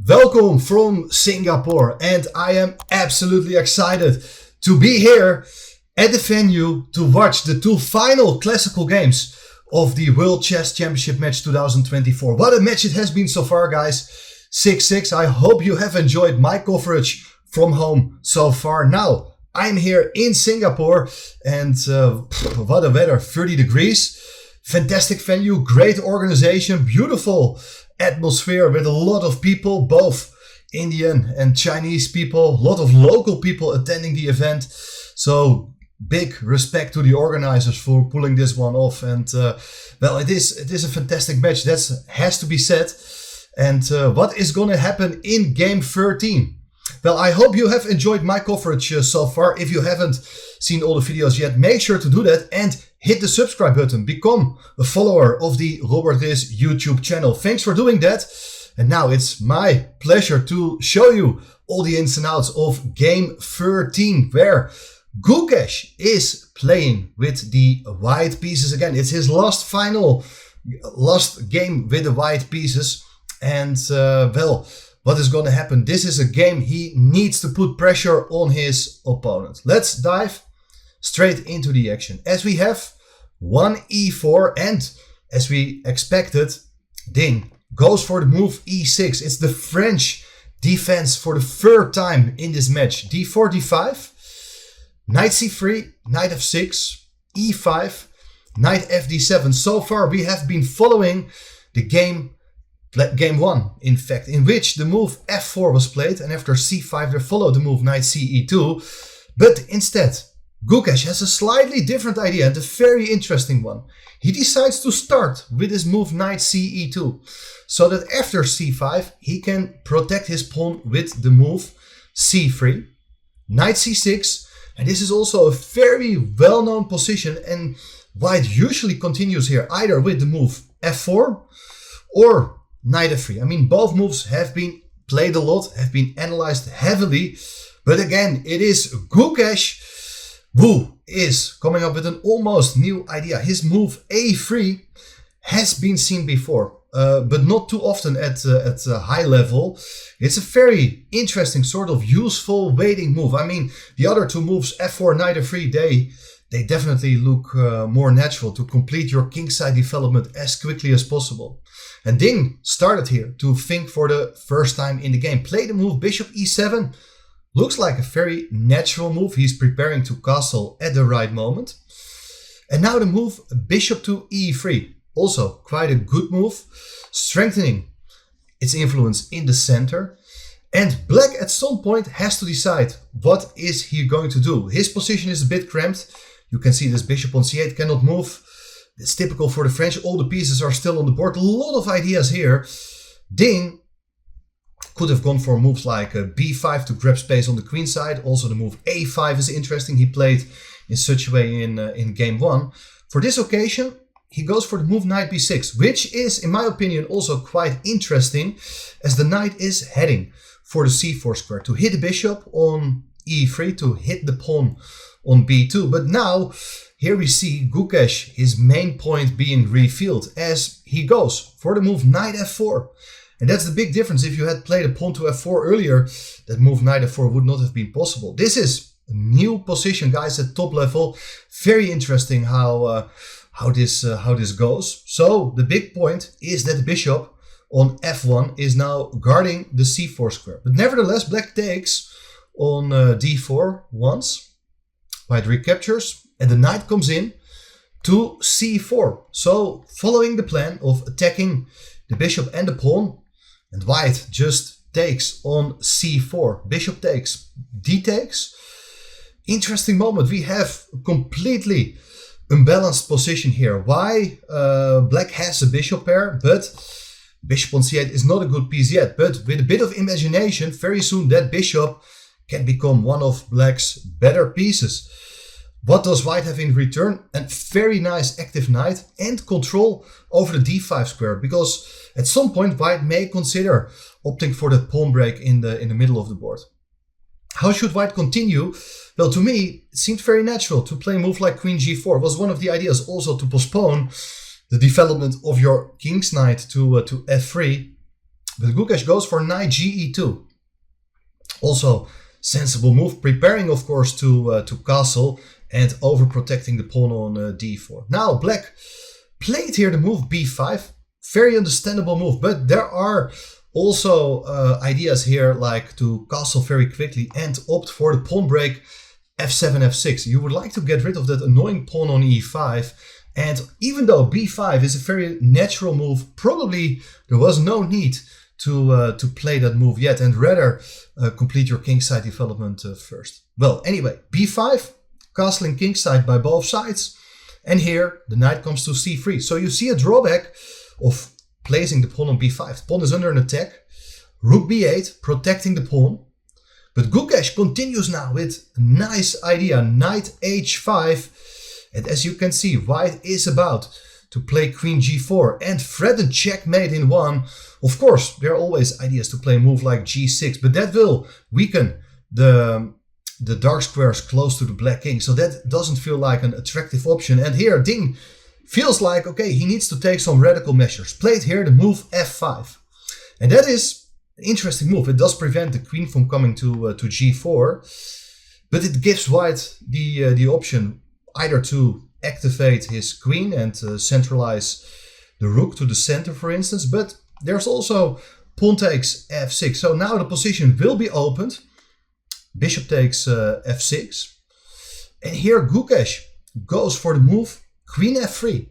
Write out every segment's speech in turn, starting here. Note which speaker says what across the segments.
Speaker 1: Welcome from Singapore, and I am absolutely excited to be here at the venue to watch the two final classical games of the World Chess Championship match 2024. What a match it has been so far, guys. 6-6. I hope you have enjoyed my coverage from home so far. Now, I'm here in Singapore, and what a weather, 30 degrees. Fantastic venue, great organization, beautiful atmosphere with a lot of people, both Indian and Chinese people, a lot of local people attending the event. So big respect to the organizers for pulling this one off. And well, it is a fantastic match. That has to be said. And what is going to happen in game 13? Well, I hope you have enjoyed my coverage so far. If you haven't seen all the videos yet, make sure to do that and hit the subscribe button. Become a follower of the Robert Riss YouTube channel. Thanks for doing that. And now it's my pleasure to show you all the ins and outs of game 13, where Gukesh is playing with the white pieces again. It's his last game with the white pieces. And well, what is going to happen? This is a game he needs to put pressure on his opponent. Let's dive straight into the action. As we have one e4, and as we expected, Ding goes for the move e6. It's the French defense for the third time in this match. d4, d5, knight c3, knight f6, e5, knight fd7. So far we have been following the game 1, in fact, in which the move f4 was played, and after c5 they followed the move knight ce2. But instead, Gukesh has a slightly different idea, and a very interesting one. He decides to start with his move knight ce2, so that after c5 he can protect his pawn with the move c3, knight c6, and this is also a very well-known position, and white usually continues here either with the move f4 or knight f3. I mean, both moves have been played a lot, have been analyzed heavily, but again, it is Gukesh who is coming up with an almost new idea. His move a3 has been seen before, but not too often at a high level. It's a very interesting, sort of useful waiting move. I mean, the other two moves, f4, knight f3, they definitely look more natural to complete your kingside development as quickly as possible. And Ding started here to think for the first time in the game. Play the move bishop e7. Looks like a very natural move. He's preparing to castle at the right moment. And now the move bishop to e3. Also quite a good move, strengthening its influence in the center. And black at some point has to decide what is he going to do. His position is a bit cramped. You can see this bishop on c8 cannot move. It's typical for the French. All the pieces are still on the board. A lot of ideas here. Ding could have gone for moves like b5 to grab space on the queen side. Also the move a5 is interesting. He played in such a way in game 1. For this occasion, he goes for the move knight b6, which is, in my opinion, also quite interesting, as the knight is heading for the c4 square to hit the bishop on e3, to hit the pawn on b2. But now, here we see Gukesh, his main point being revealed, as he goes for the move knight f4. And that's the big difference. If you had played a pawn to f4 earlier, that move knight f4 would not have been possible. This is a new position, guys, at top level. Very interesting how this goes. So the big point is that the bishop on f1 is now guarding the c4 square. But nevertheless, black takes on d4 once. White recaptures, and the knight comes in to c4. So following the plan of attacking the bishop and the pawn, and white just takes on c4. Bishop takes, d takes. Interesting moment. We have a completely unbalanced position here. Why? Black has a bishop pair, but bishop on c8 is not a good piece yet. But with a bit of imagination, very soon that bishop can become one of black's better pieces. What does white have in return? A very nice active knight and control over the d5 square, because at some point white may consider opting for that pawn break in the middle of the board. How should white continue? Well, to me, it seemed very natural to play a move like queen g4. It was one of the ideas also to postpone the development of your king's knight to f3. But Gukesh goes for knight ge2. Also sensible move, preparing of course to castle and overprotecting the pawn on d4. Now black played here the move b5, very understandable move, but there are also ideas here like to castle very quickly and opt for the pawn break f7, f6. You would like to get rid of that annoying pawn on e5, and even though b5 is a very natural move, probably there was no need to play that move yet, and rather complete your kingside development first. Well, anyway, b5, castling kingside by both sides, and here the knight comes to c3. So you see a drawback of placing the pawn on b5. The pawn is under an attack. Rook b8, protecting the pawn. But Gukesh continues now with a nice idea, knight h5. And as you can see, white is about to play queen g4 and threaten checkmate in one. Of course, there are always ideas to play a move like g6, but that will weaken the dark squares close to the black king. So that doesn't feel like an attractive option. And here Ding feels like, okay, he needs to take some radical measures. Played here the move f5. And that is an interesting move. It does prevent the queen from coming to g4, but it gives white the option either to activate his queen and centralize the rook to the center, for instance, but there's also pawn takes f6. So now the position will be opened. Bishop takes f6. And here Gukesh goes for the move queen f3. I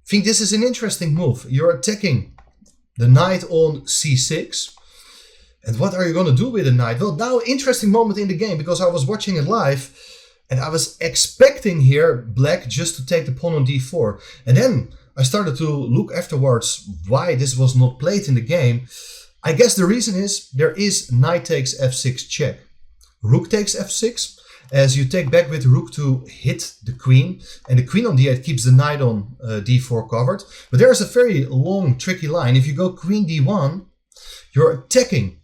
Speaker 1: think this is an interesting move. You're attacking the knight on c6. And what are you going to do with the knight? Well, now interesting moment in the game, because I was watching it live and I was expecting here black just to take the pawn on d4. And then I started to look afterwards why this was not played in the game. I guess the reason is there is knight takes f6 check. Rook takes f6, as you take back with rook to hit the queen, and the queen on d8 keeps the knight on d4 covered. But there is a very long, tricky line. If you go queen d1, you're attacking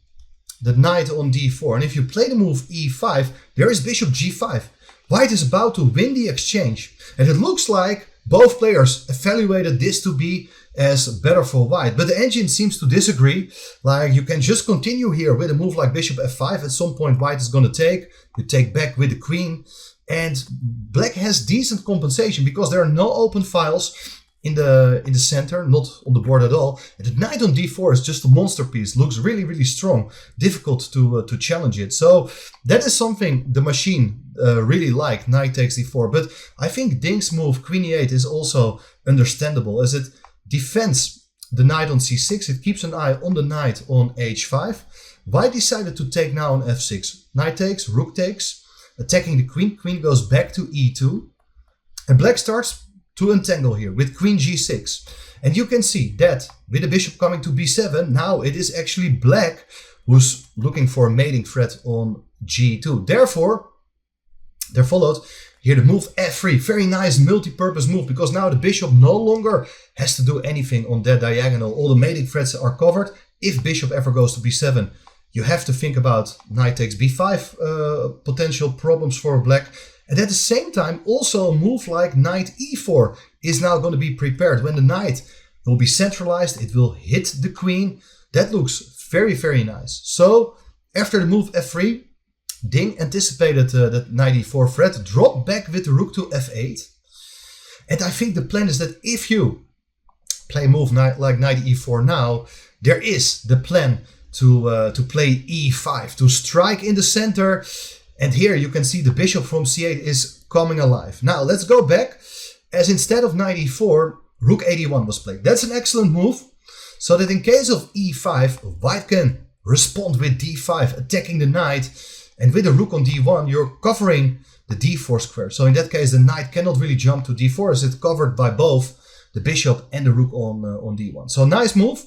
Speaker 1: the knight on d4, and if you play the move e5, there is bishop g5. White is about to win the exchange, and it looks like both players evaluated this to be as better for white, but the engine seems to disagree. Like, you can just continue here with a move like bishop f5. At some point white is going to take, you take back with the queen, and black has decent compensation because there are no open files in the center, not on the board at all. And the knight on d4 is just a monster piece, looks really, really strong, difficult to challenge it. So that is something the machine really liked, knight takes d4. But I think Ding's move queen e8 is also understandable, as it defends the knight on c6. It keeps an eye on the knight on h5. White decided to take now on f6. Knight takes, rook takes, attacking the queen. Queen goes back to e2. And black starts to untangle here with queen g6. And you can see that with the bishop coming to b7, now it is actually black who's looking for a mating threat on g2. Therefore, there followed here the move f3. Very nice multi-purpose move, because now the bishop no longer has to do anything on that diagonal. All the mating threats are covered. If bishop ever goes to b7, you have to think about knight takes b5 potential problems for black. And at the same time, also a move like knight e4 is now going to be prepared. When the knight will be centralized, it will hit the queen. That looks very, very nice. So after the move f3, Ding anticipated that knight e4 threat, dropped back with the rook to f8. And I think the plan is that if you play a move like knight e4 now, there is the plan to play e5, to strike in the center. And here you can see the bishop from c8 is coming alive. Now let's go back, as instead of knight e4, rook a1 was played. That's an excellent move, so that in case of e5, white can respond with d5, attacking the knight. And with the rook on d1, you're covering the d4 square. So in that case, the knight cannot really jump to d4, as it's covered by both the bishop and the rook on d1. So nice move.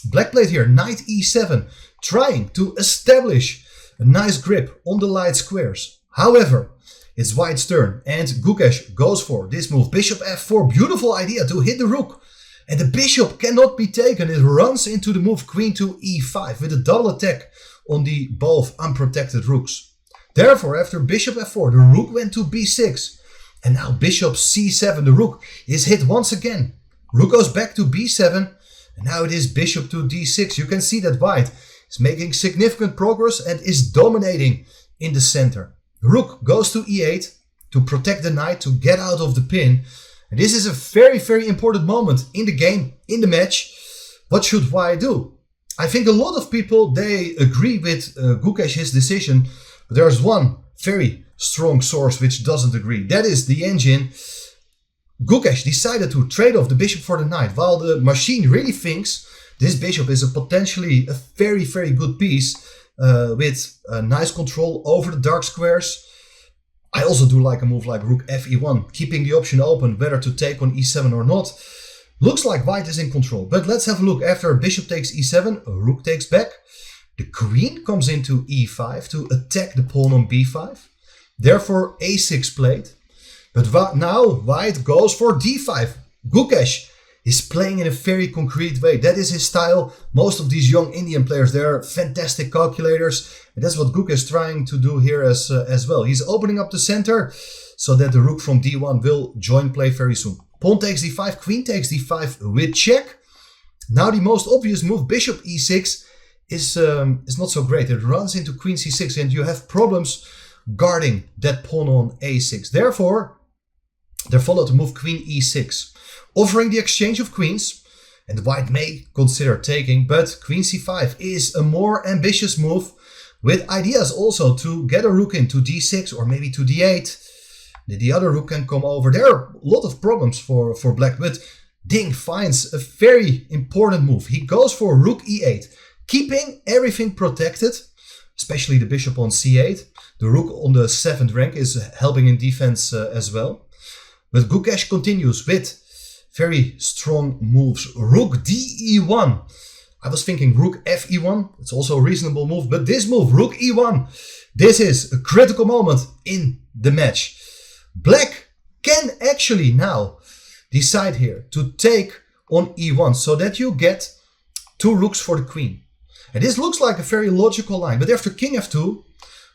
Speaker 1: Black played here knight e7, trying to establish a nice grip on the light squares. However, it's white's turn, and Gukesh goes for this move. Bishop f4, beautiful idea to hit the rook. And the bishop cannot be taken. It runs into the move queen to e5 with a double attack on the both unprotected rooks. Therefore, after bishop f4, the rook went to b6. And now bishop c7, the rook is hit once again. Rook goes back to b7. And now it is bishop to d6. You can see that white is making significant progress and is dominating in the center. Rook goes to e8 to protect the knight, to get out of the pin. And this is a very, very important moment in the game, in the match. What should white do? I think a lot of people, they agree with Gukesh's decision, but there's one very strong source which doesn't agree. That is the engine. Gukesh decided to trade off the bishop for the knight, while the machine really thinks this bishop is potentially a very, very good piece with nice control over the dark squares. I also do like a move like rook fe1, keeping the option open whether to take on e7 or not. Looks like white is in control, but let's have a look. After bishop takes e7, rook takes back. The queen comes into e5 to attack the pawn on b5. Therefore a6 played. But now white goes for d5. Gukesh is playing in a very concrete way. That is his style. Most of these young Indian players, they're fantastic calculators. And that's what Gukesh is trying to do here as well. He's opening up the center so that the rook from d1 will join play very soon. Pawn takes d5, queen takes d5 with check. Now the most obvious move, bishop e6, is not so great. It runs into queen c6 and you have problems guarding that pawn on a6. Therefore, there followed the move queen e6, offering the exchange of queens. And white may consider taking, but queen c5 is a more ambitious move with ideas also to get a rook into d6 or maybe to d8. The other rook can come over. There are a lot of problems for black, but Ding finds a very important move. He goes for rook e8, keeping everything protected, especially the bishop on c8. The rook on the 7th rank is helping in defense as well. But Gukesh continues with very strong moves. Rook de1. I was thinking rook fe1. It's also a reasonable move, but this move, rook e1, this is a critical moment in the match. Black can actually now decide here to take on e1 so that you get 2 rooks for the queen. And this looks like a very logical line, but after king f2,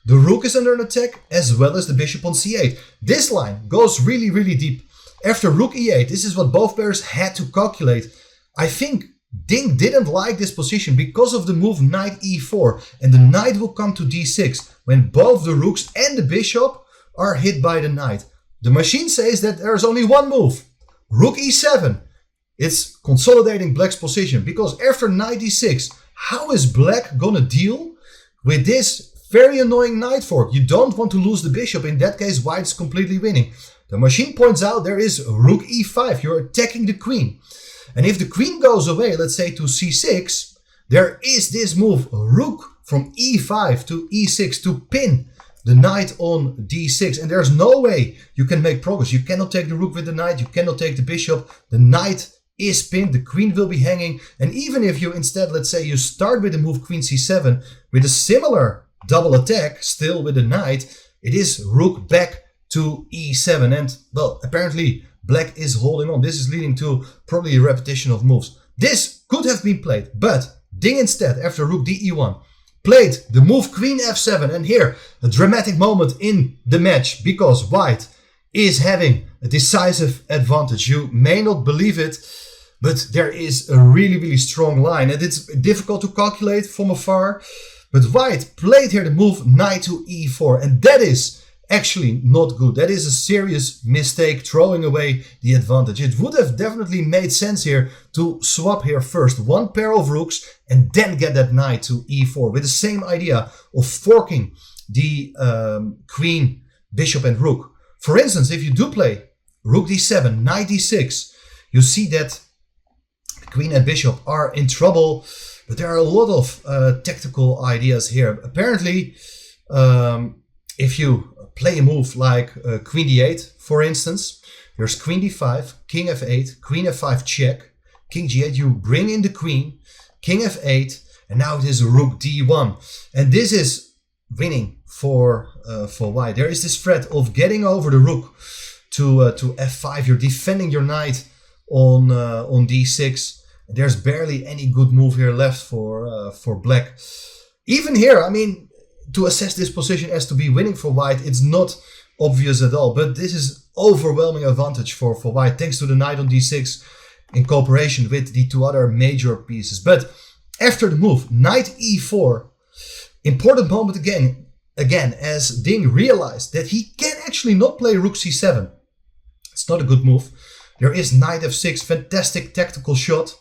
Speaker 1: the rook is under an attack as well as the bishop on c8. This line goes really, really deep. After rook e8, this is what both players had to calculate. I think Ding didn't like this position because of the move knight e4, and the knight will come to d6 when both the rooks and the bishop are hit by the knight. The machine says that there's only one move, rook e7. It's consolidating black's position, because after knight d6, how is black gonna deal with this very annoying knight fork? You don't want to lose the bishop. In that case, white is completely winning. The machine points out there is rook e5. You're attacking the queen. And if the queen goes away, let's say to c6, there is this move, rook from e5 to e6 to pin the knight on d6. And there's no way you can make progress. You cannot take the rook with the knight. You cannot take the bishop. The knight is pinned. The queen will be hanging. And even if you instead, let's say you start with the move queen c7 with a similar double attack, still with the knight, it is rook back to e7. And, well, apparently black is holding on. This is leading to probably a repetition of moves. This could have been played, but Ding instead, after rook de1, played the move queen f7. And here, a dramatic moment in the match, because white is having a decisive advantage. You may not believe it, but there is a really, really strong line. And it's difficult to calculate from afar. But white played here the move knight to e4. And that is actually not good. That is a serious mistake, throwing away the advantage. It would have definitely made sense here to swap here first one pair of rooks and then get that knight to e4 with the same idea of forking the queen, bishop and rook. For instance, if you do play rook d7, knight d6, you see that the queen and bishop are in trouble, but there are a lot of tactical ideas here. Apparently, if you play a move like queen d8, for instance, there's queen d5, king f8, queen f5 check, king g8, you bring in the queen, king f8, and now it is rook d1. And this is winning for white. There is this threat of getting over the rook to f5. You're defending your knight on d6. There's barely any good move here left for black. Even here, I mean, to assess this position as to be winning for white, it's not obvious at all. But this is overwhelming advantage for white, thanks to the knight on d6 in cooperation with the two other major pieces. But after the move, knight e4, important moment again, as Ding realized that he can actually not play rook c7. It's not a good move. There is knight f6, fantastic tactical shot,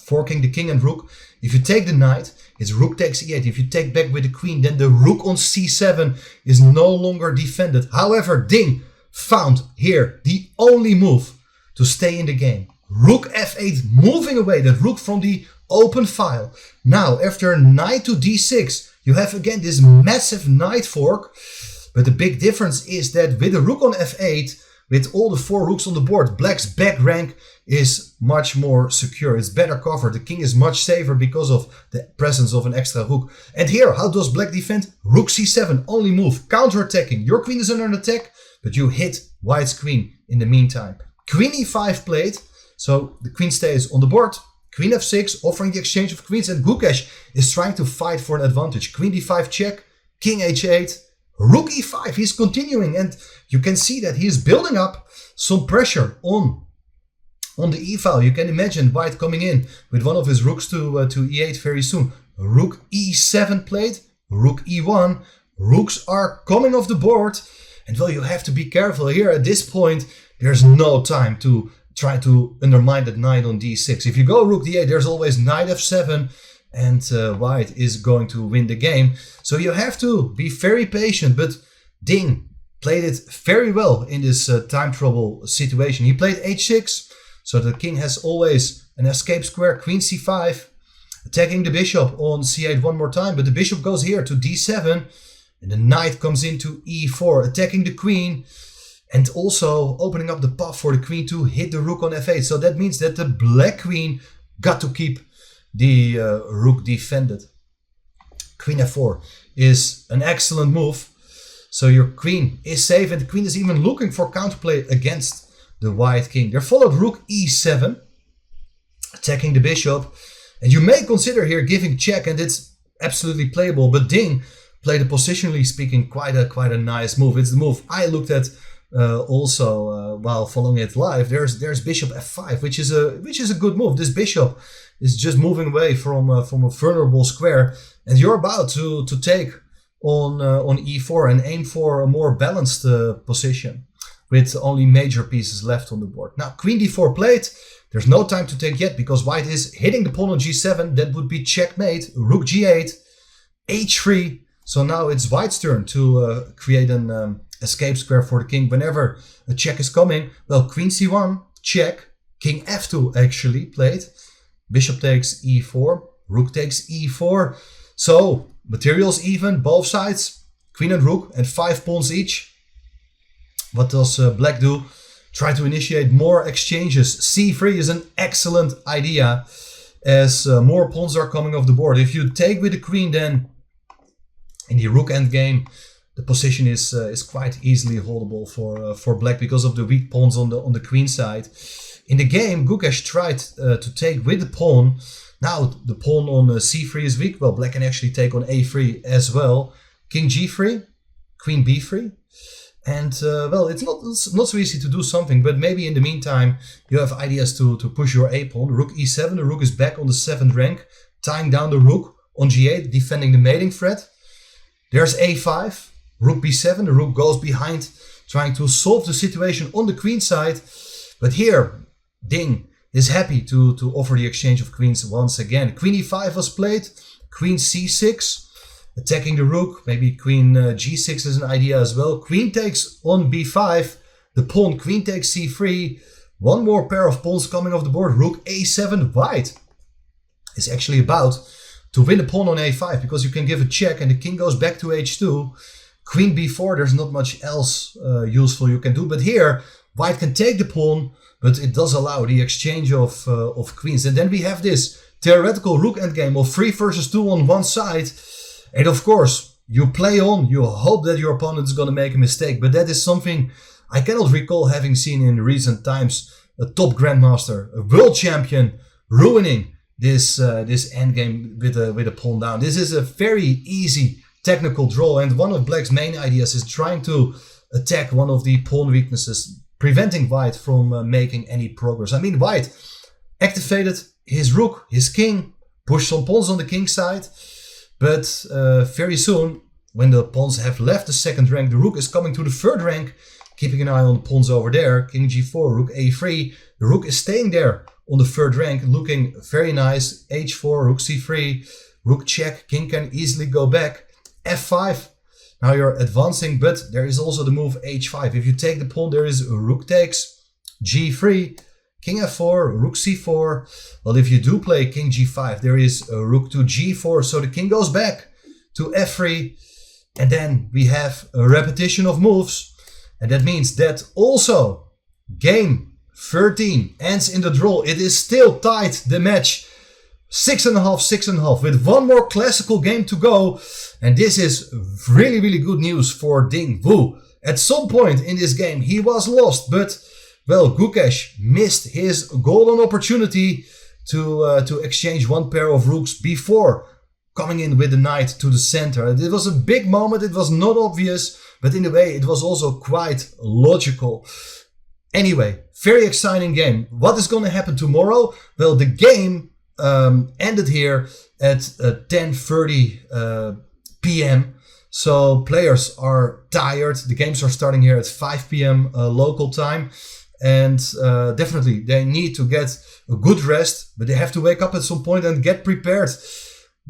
Speaker 1: forking the king and rook. If you take the knight, it's rook takes e8. If you take back with the queen, then the rook on c7 is no longer defended. However, Ding found here the only move to stay in the game. Rook f8, moving away that rook from the open file. Now, after knight to d6, you have again this massive knight fork. But the big difference is that with the rook on f8, with all the 4 rooks on the board, Black's back rank is much more secure. It's better covered. The king is much safer because of the presence of an extra rook. And here, how does Black defend? Rook c7, only move, counter-attacking. Your queen is under an attack, but you hit White's queen in the meantime. Queen e5 played, so the queen stays on the board. Queen f6, offering the exchange of queens, and Gukesh is trying to fight for an advantage. Queen d5 check, king h8, rook e5. He's continuing, and you can see that he's building up some pressure on the e-file. You can imagine White coming in with one of his rooks to e8 very soon. Rook e7 played, rook e1. Rooks are coming off the board, and well, you have to be careful here. At this point, there's no time to try to undermine that knight on d6. If you go rook d8, there's always knight f7, and White is going to win the game. So you have to be very patient, but Ding played it very well in this time trouble situation. He played h6, so the king has always an escape square. Queen c5, attacking the bishop on c8 one more time, but the bishop goes here to d7, and the knight comes into e4, attacking the queen, and also opening up the path for the queen to hit the rook on f8. So that means that the black queen got to keep the rook defended. Queen f4 is an excellent move. So your queen is safe, and the queen is even looking for counterplay against the white king. There followed rook e7, attacking the bishop. And you may consider here giving check, and it's absolutely playable. But Ding played a positionally speaking quite a nice move. It's the move I looked at also while following it live. There's bishop f5, which is a good move. This bishop is just moving away from a vulnerable square, and you're about to take on e4 and aim for a more balanced position with only major pieces left on the board. Now queen d4 played. There's no time to take yet because white is hitting the pawn on g7. That would be checkmate. Rook g8, h3. So now it's white's turn to create an escape square for the king whenever a check is coming. Well, queen c1, check. King f2 actually played. Bishop takes e4. Rook takes e4. So materials even, both sides. Queen and rook and 5 pawns each. What does black do? Try to initiate more exchanges. c3 is an excellent idea as more pawns are coming off the board. If you take with the queen, then in the rook endgame, the position is quite easily holdable for black because of the weak pawns on the queen side. In the game, Gukesh tried to take with the pawn. Now the pawn on c3 is weak. Well, black can actually take on a3 as well. King g3, queen b3. And well, it's not so easy to do something, but maybe in the meantime you have ideas to push your a pawn. Rook e7, the rook is back on the 7th rank, tying down the rook on g8, defending the mating threat. There's a5, rook b7, the rook goes behind, trying to solve the situation on the queen side. But here, Ding is happy to offer the exchange of queens once again. Queen e5 was played, queen c6. Attacking the rook, maybe queen g6 is an idea as well. Queen takes on b5, the pawn, queen takes c3. One more pair of pawns coming off the board. Rook a7, white is actually about to win the pawn on a5 because you can give a check and the king goes back to h2. Queen b4, there's not much else useful you can do. But here, white can take the pawn, but it does allow the exchange of queens. And then we have this theoretical rook endgame of 3 versus 2 on one side. And of course, you play on, you hope that your opponent is going to make a mistake. But that is something I cannot recall having seen in recent times. A top grandmaster, a world champion, ruining this endgame with a pawn down. This is a very easy technical draw. And one of black's main ideas is trying to attack one of the pawn weaknesses. preventing white from making any progress. I mean, white activated his rook, his king, pushed some pawns on the king side, but very soon, when the pawns have left the second rank, the rook is coming to the third rank, keeping an eye on the pawns over there. King g4, rook a3. The rook is staying there on the third rank, looking very nice. h4, rook c3, rook check. King can easily go back. f5. Now you're advancing, but there is also the move h5. If you take the pawn, there is rook takes, g3, king f4, rook c4. Well, if you do play king g5, there is a rook to g4, so the king goes back to f3. And then we have a repetition of moves. And that means that also game 13 ends in the draw. It is still tied, the match. 6.5, 6.5, with one more classical game to go. And this is really, really good news for Ding Wu. At some point in this game, he was lost, but, well, Gukesh missed his golden opportunity to exchange one pair of rooks before coming in with the knight to the center. It was a big moment, it was not obvious, but in a way it was also quite logical. Anyway, very exciting game. What is going to happen tomorrow? Well, the game ended here at 10:30 p.m. So players are tired. The games are starting here at 5 p.m. Local time. And definitely they need to get a good rest, but they have to wake up at some point and get prepared.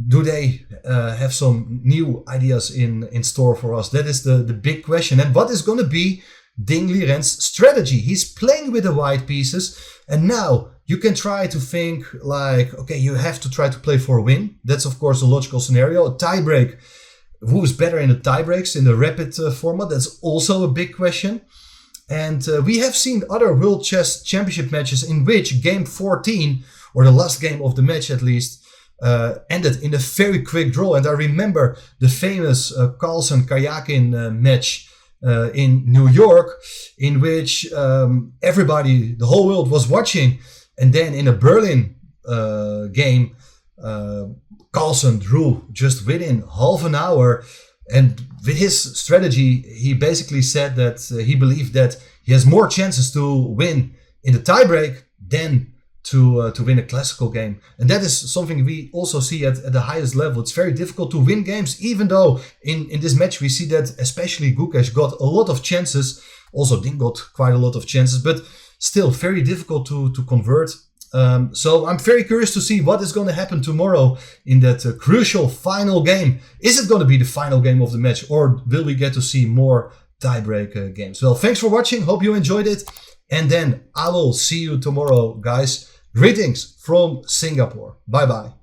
Speaker 1: Do they have some new ideas in store for us? That is the big question. And what is going to be Ding Liren's strategy? He's playing with the white pieces, and now you can try to think like, okay, you have to try to play for a win. That's of course a logical scenario. A tiebreak. Who is better in the tiebreaks in the rapid format? That's also a big question. And we have seen other World Chess Championship matches in which game 14, or the last game of the match at least, ended in a very quick draw. And I remember the famous Carlsen-Karjakin match in New York, in which everybody, the whole world was watching. And then in a Berlin game, Carlsen drew just within half an hour. And with his strategy, he basically said that he believed that he has more chances to win in the tiebreak than to win a classical game. And that is something we also see at the highest level. It's very difficult to win games, even though in this match we see that especially Gukesh got a lot of chances. Also Ding got quite a lot of chances, but still very difficult to convert. So I'm very curious to see what is going to happen tomorrow in that crucial final game. Is it going to be the final game of the match, or will we get to see more tiebreak games? Well, thanks for watching. Hope you enjoyed it. And then I will see you tomorrow, guys. Greetings from Singapore. Bye bye.